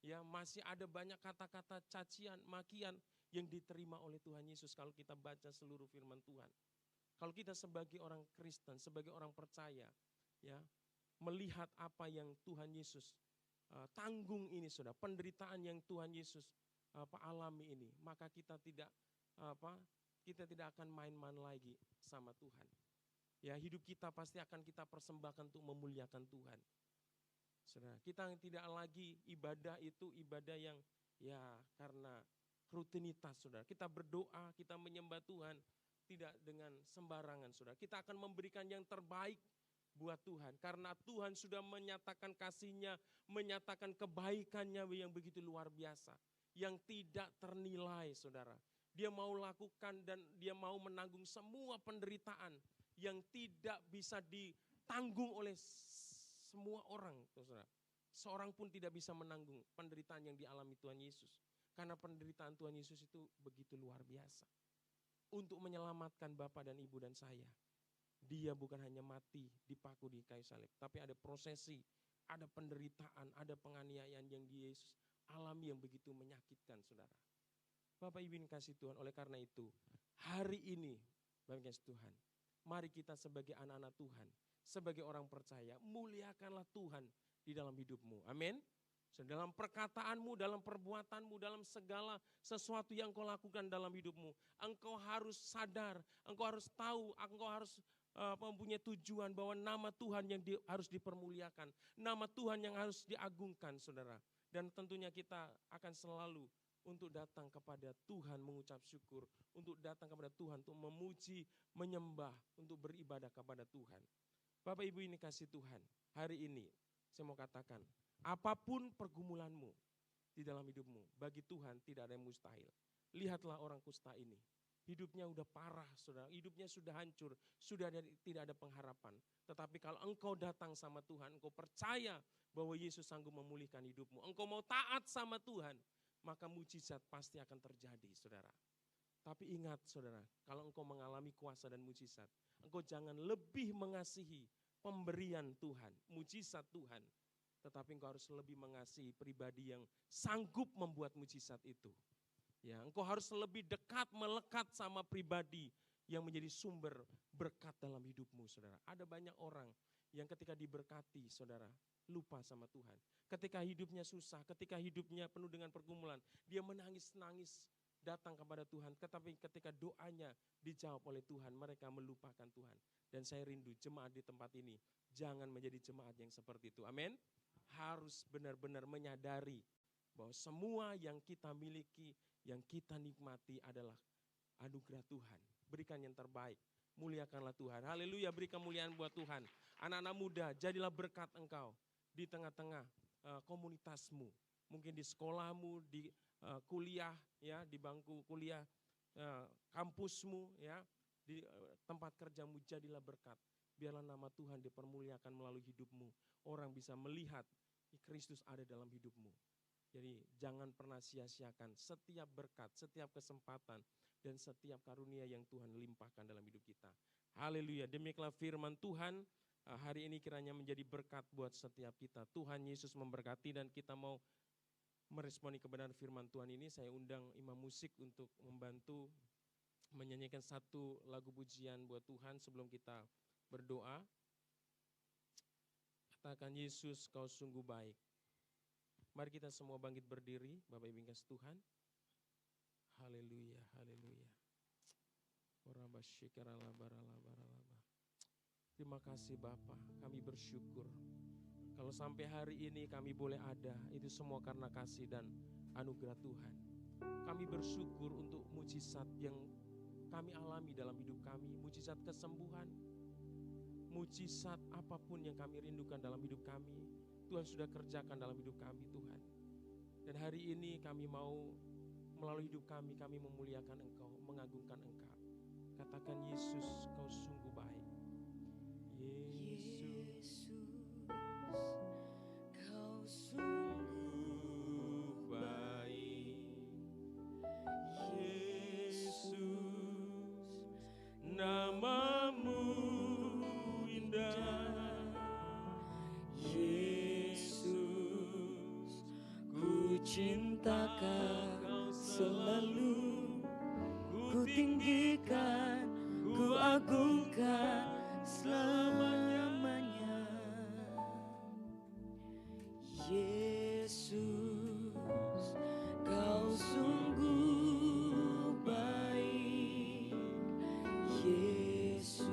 ya, masih ada banyak kata-kata cacian, makian yang diterima oleh Tuhan Yesus kalau kita baca seluruh firman Tuhan. Kalau kita sebagai orang Kristen, sebagai orang percaya, ya, melihat apa yang Tuhan Yesus tanggung ini, saudara, penderitaan yang Tuhan Yesus alami ini, maka kita tidak akan main-main lagi sama Tuhan. Ya, hidup kita pasti akan kita persembahkan untuk memuliakan Tuhan. Saudara, kita tidak lagi ibadah itu ibadah yang ya karena rutinitas, saudara. Kita berdoa, kita menyembah Tuhan tidak dengan sembarangan, saudara. Kita akan memberikan yang terbaik buat Tuhan. Karena Tuhan sudah menyatakan kasih-Nya, menyatakan kebaikan-Nya yang begitu luar biasa. Yang tidak ternilai, saudara. Dia mau lakukan dan dia mau menanggung semua penderitaan yang tidak bisa ditanggung oleh semua orang, saudara. Seorang pun tidak bisa menanggung penderitaan yang dialami Tuhan Yesus. Karena penderitaan Tuhan Yesus itu begitu luar biasa. Untuk menyelamatkan Bapak dan Ibu dan saya. Dia bukan hanya mati dipaku di kayu salib. Tapi ada prosesi, ada penderitaan, ada penganiayaan yang Yesus alami yang begitu menyakitkan, saudara. Bapak Ibu yang kasih Tuhan, oleh karena itu hari ini Bapak kasih Tuhan, mari kita sebagai anak-anak Tuhan, sebagai orang percaya, muliakanlah Tuhan di dalam hidupmu. Amin. Dalam perkataanmu, dalam perbuatanmu, dalam segala sesuatu yang kau lakukan dalam hidupmu. Engkau harus sadar, engkau harus tahu, engkau harus mempunyai tujuan bahwa nama Tuhan yang harus dipermuliakan. Nama Tuhan yang harus diagungkan, saudara. Dan tentunya kita akan selalu untuk datang kepada Tuhan mengucap syukur. Untuk datang kepada Tuhan untuk memuji, menyembah, untuk beribadah kepada Tuhan. Bapak Ibu ini kasih Tuhan, hari ini saya mau katakan, apapun pergumulanmu di dalam hidupmu, bagi Tuhan tidak ada yang mustahil. Lihatlah orang kusta ini, hidupnya udah parah, saudara, hidupnya sudah hancur, tidak ada pengharapan. Tetapi kalau engkau datang sama Tuhan, engkau percaya bahwa Yesus sanggup memulihkan hidupmu, engkau mau taat sama Tuhan, maka mujizat pasti akan terjadi, saudara. Tapi ingat, saudara, kalau engkau mengalami kuasa dan mujizat, engkau jangan lebih mengasihi pemberian Tuhan, mujizat Tuhan, tetapi engkau harus lebih mengasihi pribadi yang sanggup membuat mujizat itu. Ya, engkau harus lebih dekat, melekat sama pribadi yang menjadi sumber berkat dalam hidupmu, saudara. Ada banyak orang yang ketika diberkati, saudara, lupa sama Tuhan. Ketika hidupnya susah, ketika hidupnya penuh dengan pergumulan, dia menangis-nangis datang kepada Tuhan. Tetapi ketika doanya dijawab oleh Tuhan, mereka melupakan Tuhan. Dan saya rindu jemaat di tempat ini, jangan menjadi jemaat yang seperti itu. Amin. Harus benar-benar menyadari bahwa semua yang kita miliki, Yang kita nikmati adalah anugerah Tuhan. Berikan yang terbaik. Muliakanlah Tuhan. Haleluya, beri kemuliaan buat Tuhan. Anak-anak muda, jadilah berkat engkau di tengah-tengah komunitasmu. Mungkin di sekolahmu, di kuliah, ya, di bangku kuliah, kampusmu, ya, di tempat kerjamu, jadilah berkat. Biarlah nama Tuhan dipermuliakan melalui hidupmu. Orang bisa melihat Kristus ada dalam hidupmu. Jadi jangan pernah sia-siakan setiap berkat, setiap kesempatan, dan setiap karunia yang Tuhan limpahkan dalam hidup kita. Haleluya, demikianlah firman Tuhan. Hari ini kiranya menjadi berkat buat setiap kita. Tuhan Yesus memberkati dan kita mau meresponi kebenaran firman Tuhan ini. Saya undang imam musik untuk membantu menyanyikan satu lagu pujian buat Tuhan sebelum kita berdoa. Katakan, Yesus kau sungguh baik. Mari kita semua bangkit berdiri, Bapak Ibu yang kasih Tuhan. Haleluya, haleluya. Terima kasih Bapa, kami bersyukur. Kalau sampai hari ini kami boleh ada, itu semua karena kasih dan anugerah Tuhan. Kami bersyukur untuk mujizat yang kami alami dalam hidup kami, mujizat kesembuhan, mujizat apapun yang kami rindukan dalam hidup kami, Tuhan sudah kerjakan dalam hidup kami Tuhan. Dan hari ini kami mau melalui hidup kami memuliakan Engkau, mengagungkan Engkau. Katakan, Yesus kau sungguh baik. Yesus kau sungguh baik. Yesus namamu indah. Yesus ku cinta Kau selalu, ku tinggikan, ku agungkan selama-lamanya. Yesus kau sungguh baik. Yesus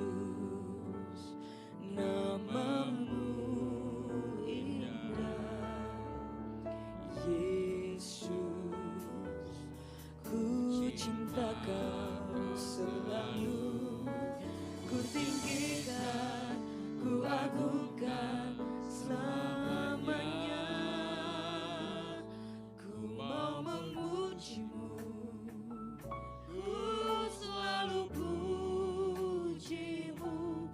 namamu indah. Yesus ku cinta Kau selalu, ku tinggikan, ku agungkan selamanya. Ku mau memuji-Mu, ku selalu puji-Mu.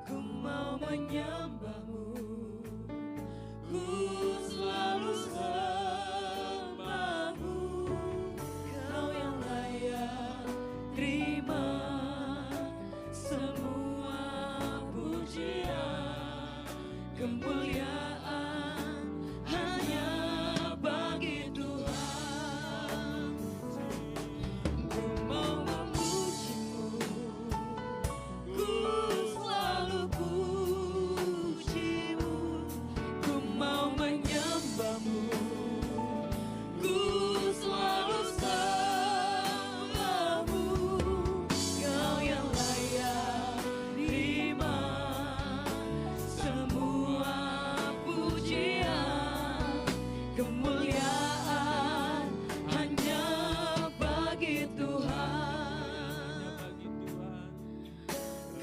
Ku mau menyembah-Mu, ku selalu sembah-Mu. Kau yang layak terima semua pujian, kemuliaan hanya bagi Tuhan. Ku mau memuji-Mu, ku selalu puji-Mu. Ku mau menyembah-Mu, ku selalu sembah-Mu. Kau yang layak terima semua pujian, kemuliaan hanya bagi Tuhan.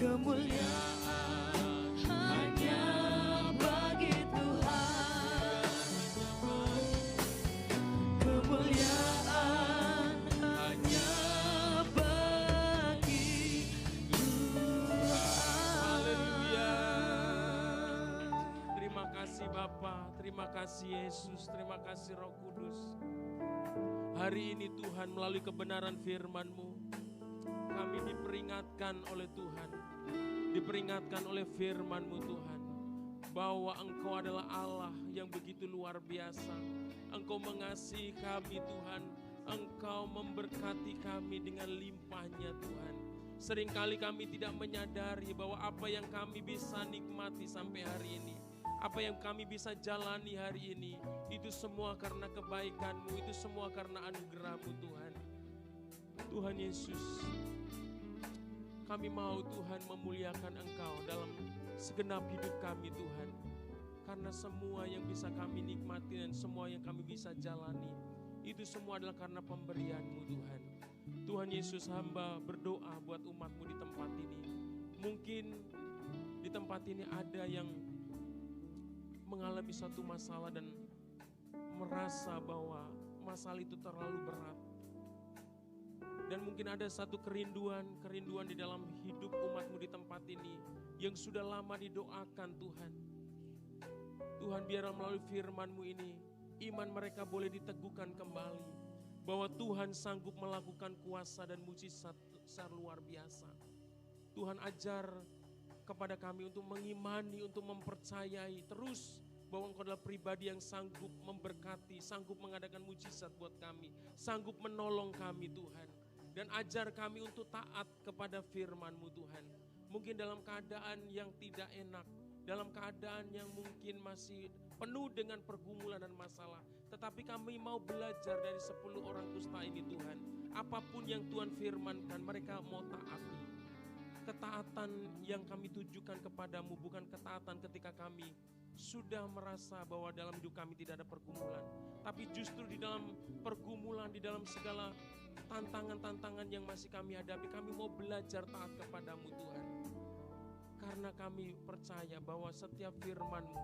Kemuliaan hanya bagi Tuhan. Kemuliaan hanya bagi Tuhan. Haleluya. Terima kasih Bapa, terima kasih Yesus, terima kasih Roh Kudus. Hari ini Tuhan melalui kebenaran firman-Mu, kami diperingatkan oleh Tuhan, diperingatkan oleh firman-Mu Tuhan, bahwa Engkau adalah Allah yang begitu luar biasa. Engkau mengasihi kami Tuhan, Engkau memberkati kami dengan limpahnya Tuhan. Seringkali kami tidak menyadari bahwa apa yang kami bisa nikmati sampai hari ini, apa yang kami bisa jalani hari ini, itu semua karena kebaikan-Mu, itu semua karena anugerah-Mu Tuhan. Tuhan Yesus, kami mau Tuhan memuliakan Engkau dalam segenap hidup kami Tuhan. Karena semua yang bisa kami nikmati dan semua yang kami bisa jalani, Itu semua adalah karena pemberian-Mu Tuhan. Tuhan Yesus, hamba berdoa buat umat-Mu di tempat ini. Mungkin di tempat ini ada yang mengalami satu masalah dan merasa bahwa masalah itu terlalu berat. Dan mungkin ada satu kerinduan di dalam hidup umat-Mu di tempat ini yang sudah lama didoakan Tuhan. Tuhan, biarlah melalui firman-Mu ini iman mereka boleh diteguhkan kembali, bahwa Tuhan sanggup melakukan kuasa dan mujizat besar luar biasa. Tuhan, ajar kepada kami untuk mengimani, untuk mempercayai terus bahwa Engkau adalah pribadi yang sanggup memberkati, sanggup mengadakan mujizat buat kami, sanggup menolong kami Tuhan. Dan ajar kami untuk taat kepada firman-Mu Tuhan. Mungkin dalam keadaan yang tidak enak, dalam keadaan yang mungkin masih penuh dengan pergumulan dan masalah, tetapi kami mau belajar dari 10 orang kusta ini Tuhan. Apapun yang Tuhan firmankan, mereka mau taati. Ketaatan yang kami tunjukkan kepadamu bukan ketaatan ketika kami sudah merasa bahwa dalam hidup kami tidak ada pergumulan, tapi justru di dalam pergumulan, di dalam segala tantangan-tantangan yang masih kami hadapi, kami mau belajar taat kepadamu Tuhan. Karena kami percaya bahwa setiap firman-Mu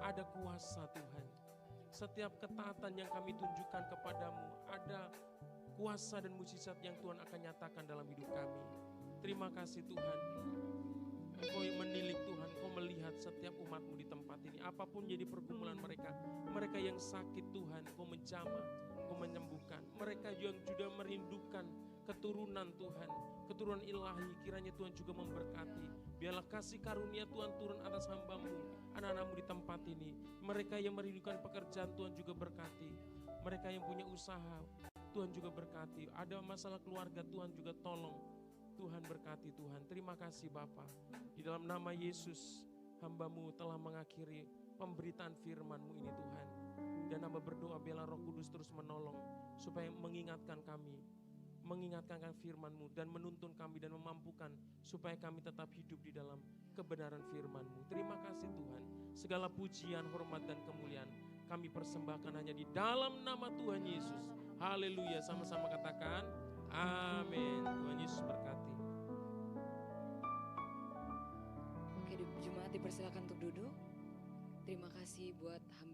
ada kuasa Tuhan. Setiap ketaatan yang kami tunjukkan kepadamu ada kuasa dan mujizat yang Tuhan akan nyatakan dalam hidup kami. Terima kasih Tuhan. Engkau menilik Tuhan, Engkau melihat setiap umat-Mu di tempat ini. Apapun jadi pergumulan mereka, mereka yang sakit Tuhan, Engkau menjamah, Engkau menyembuhkan. Mereka yang juga merindukan keturunan Tuhan, keturunan ilahi, kiranya Tuhan juga memberkati. Biarlah kasih karunia Tuhan turun atas hamba-Mu, anak-anak-Mu di tempat ini. Mereka yang merindukan pekerjaan Tuhan juga berkati. Mereka yang punya usaha Tuhan juga berkati. Ada masalah keluarga Tuhan juga tolong. Tuhan berkati Tuhan. Terima kasih Bapa. Di dalam nama Yesus, hamba-Mu telah mengakhiri pemberitaan firman-Mu ini Tuhan. Dan hamba berdoa biarlah Roh Kudus terus menolong supaya mengingatkan kami, mengingatkan firman-Mu dan menuntun kami dan memampukan supaya kami tetap hidup di dalam kebenaran firman-Mu. Terima kasih Tuhan. Segala pujian, hormat dan kemuliaan kami persembahkan hanya di dalam nama Tuhan Yesus. Haleluya. Sama-sama katakan amin. Tuhan Yesus berkati. Oke, jemaat dipersilakan untuk duduk. Terima kasih buat hamba